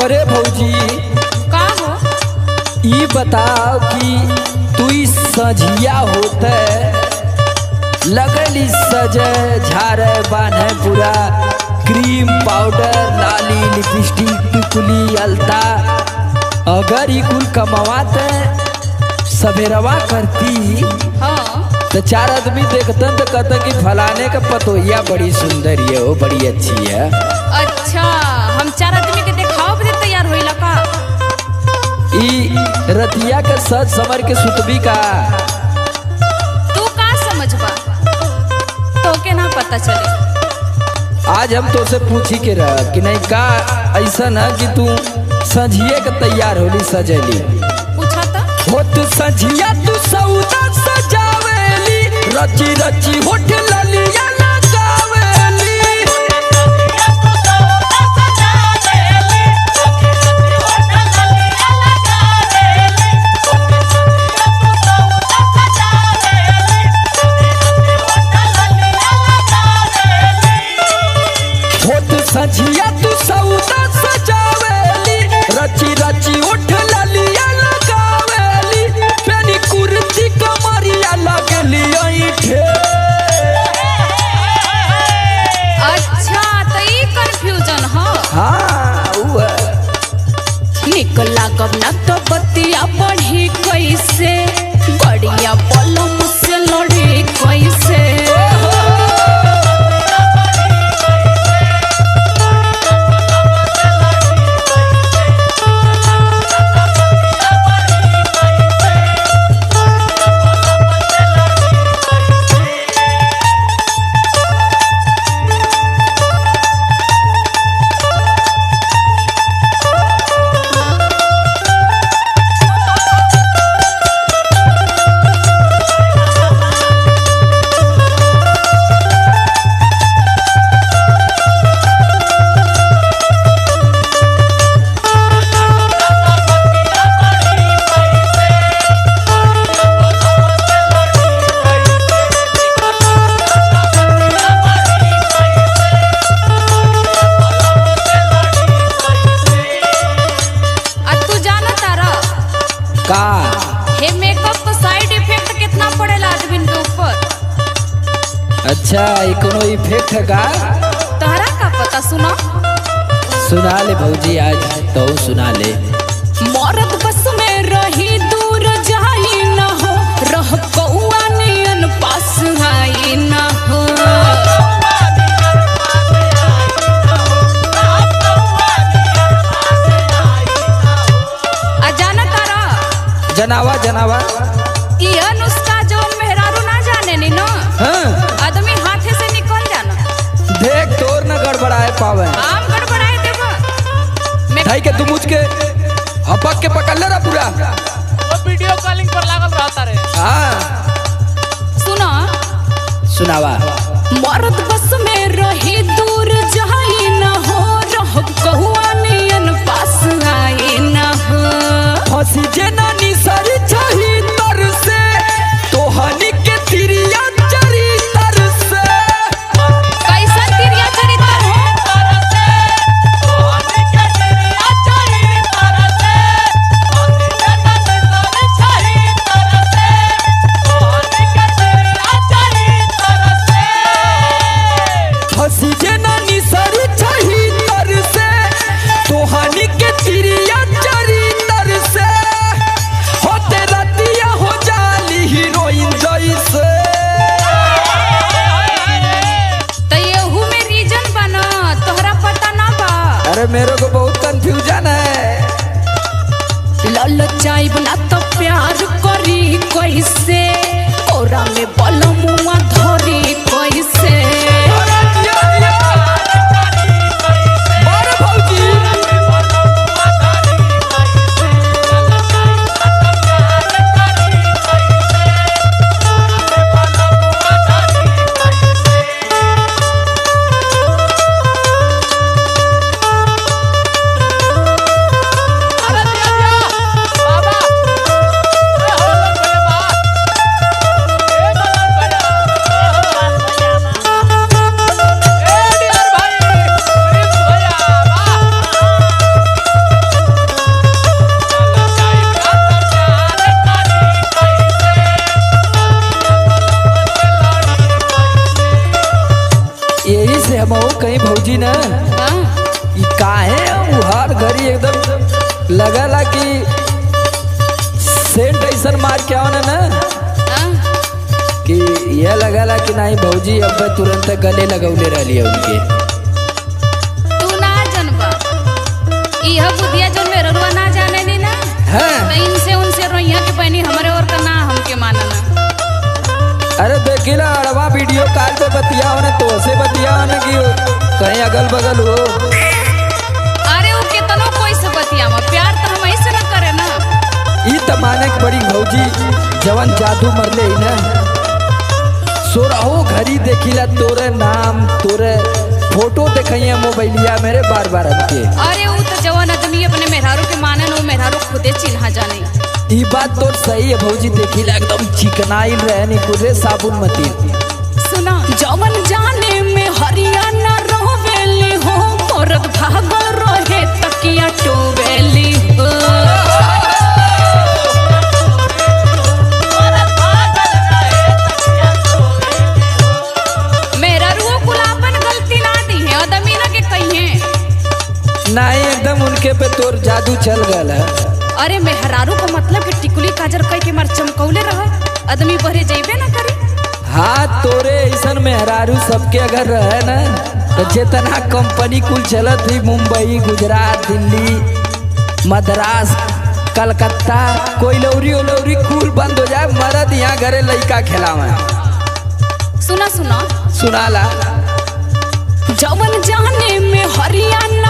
करे भौजी का हो? ई बताओ कि तू सजिया होते लगली सजे झारे बांधे पूरा क्रीम पाउडर लाली लिपस्टिक टिकुली अलता अगर ई कुल कमावाते सवेरवा करती हाँ तो चार आदमी देखतन तो कहते कि फलाने का पतोहिया बड़ी सुंदर है वो बड़ी अच्छी है। अच्छा हम चार आदमी के देखाव बदे तैयार होइला का? ई रतिया के सज समर के सुतबी का तू का समझबा? तो के ना पता चले। आज हम तो से पूछी के रह कि नहीं का ऐसा न कि तू संझिए के तैयार होली सजेली पूछा था हो तू संझिया तू सौदा सजावेली रची रची होठ ललिया लगावेली हो तू संझिया तू सौदा सजावेली रची रची होठ ललिया लगावेली पेनी कुर्ती कमरिया लगली ऐठे। अच्छा तो ई कंफ्यूजन हो। हाँ वो है। निकला कब ना तो बतिया बढ़ी कैसे बढ़िया बलम से लड़ी कैसे। हे मेकअप का साइड इफेक्ट कितना पड़ेला आदमी के ऊपर? अच्छा ये कोनो इफेक्ट है का? तहरा का पता? सुना सुना ले भौजी आज तो सुना ले। मरद बस में रही दूर जाई न हो रह कौआ नियन पास आई न हो। अजाना तारा जनावा जनावा ये नुस्खा जो मेहरारू ना जाने नी ना। हाँ? आदमी हाथे से निकल जाना। देख तोर न गड़बड़ाए पावे आम गड़बड़ाए देबा मैं ढाई के तू मुझ के हपक के पकड़ ले रहा पूरा वो वीडियो कॉलिंग पर लागल रहता रे। हाँ सुना सुनावा। मरद बस में रही दूर जाई न हो रह कहुआ नियन पास आई न हो। फंसी जे नानी सरी चाही तर से तोहनी के तिरिया चरी तर से। कैसा तिरिया चरित्र हो? फंसी जे नानी सरी चाही तर से तोहनी के तिरिया चरी तर से होते रतिया हो जाली हीरोइन जैसे। तो येहू में रीजन बना तोहरा पता ना बा। अरे मेरे को बहुत कंफ्यूजन है। ललचाई बना तो प्यार करी कैसे कोरा में बलमुआ धरी कैसे। बारे भौजी बाबा एकदम लगला कि सेंट ऐसा मार के आओ ना कि यह लगला कि नहीं भौजी अब तुरंत गले लगौले रही है उनके। तू ना जनबा यह बुधिया जो मेरे रुआ ना जाने नी ना हाँ। तो इनसे उनसे रोइया के बहनी हमारे और का ना हमके मानना। अरे देखिला अड़वा वीडियो कॉल पे बतिया ने तो से बतिया ने कि कहीं अगल बगल हो। अरे वो कितनो कोई से बतिया में प्यार तो हम ऐसे न करे ना। ई तमाने की बड़ी भौजी जवन जादू मरले ही ना सोरहो घड़ी देखिला तोरे नाम तोरे फोटो देखिए मोबाइलिया मेरे बार बार हमके। अरे वो तो जवान आदमी अपने मेहरारू के माने नो मेहरारू खुदे चिन्हा जाने। ई बात तो सही है भौजी देखिला एकदम चिकनाइल रहनी कुरे साबुन मती। सुना जवन जाने में हरियाणा रोवेली हो औरत भागल रहे तकिया टोवेली हो। मेहरारू कुलापन गलती ना दी है आदमी ना के कहिए नहीं एकदम उनके पे तोर जादू चल गया है। अरे मेहरारू का मतलब कि टिकुली काजर कह के मार चमकौले रह आदमी बहरे जेबे ना करी। हाँ तोरे ऐसा मेहरारू सबके अगर रहे ना तो जितना कंपनी कुल चलत थी मुंबई गुजरात दिल्ली मद्रास कलकत्ता कोई लौरी उलौरी कुल बंद हो जाए मरद यहाँ घरे लड़का खिलावे। सुना सुना सुनाला जवन जाने में हरियाणा